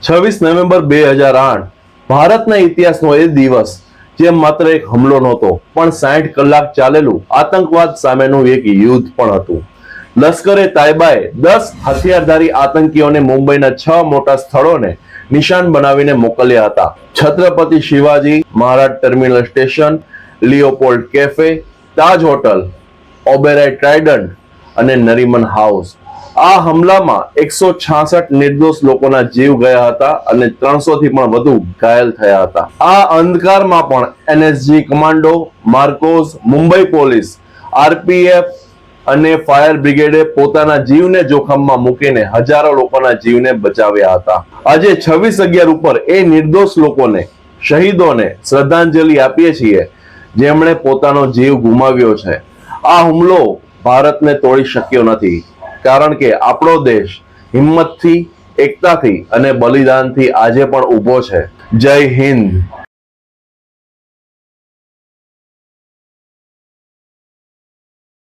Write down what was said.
26 November 2008 ભારતના ઇતિહાસનો એ દિવસ જે માત્ર એક હુમલો નહોતો પણ 60 કલાક ચાલેલું આતંકવાદ સામેનું એક યુદ્ધ પણ હતું. લશ્કરે તાયબાએ 10 હથિયારધારી આતંકીઓને મુંબઈના 6 મોટા સ્થળોને નિશાન બનાવીને મોકલ્યા હતા. Chhatrapati Shivaji Maharaj terminal station, લિયોપોલ્ડ cafe, તાજ હોટલ, ઓબેરાય ટ્રાઇડન્ટ અને નરીમન હાઉસ. આ હુમલામાં 166 નિર્દોષ લોકોના જીવ ગયા હતા અને 300 થી પણ વધુ ઘાયલ થયા હતા. આ અંધકારમાં પણ NSG commando, Marcos, Mumbai police, RPF અને ફાયર બ્રિગેડે પોતાના જીવને જોખમમાં મૂકીને હજારો લોકોના જીવને બચાવ્યા હતા. આજે 26/11 ઉપર એ નિર્દોષ લોકોને, શહીદોને શ્રદ્ધાંજલિ આપીએ છીએ જેમણે પોતાનો જીવ ગુમાવ્યો છે. આ હુમલો ભારતને તોડી શક્યો નથી કારણ કે આપણો દેશ હિંમતથી, એકતાથી અને બલિદાનથી આજે પણ ઊભો છે. જય હિન્દ.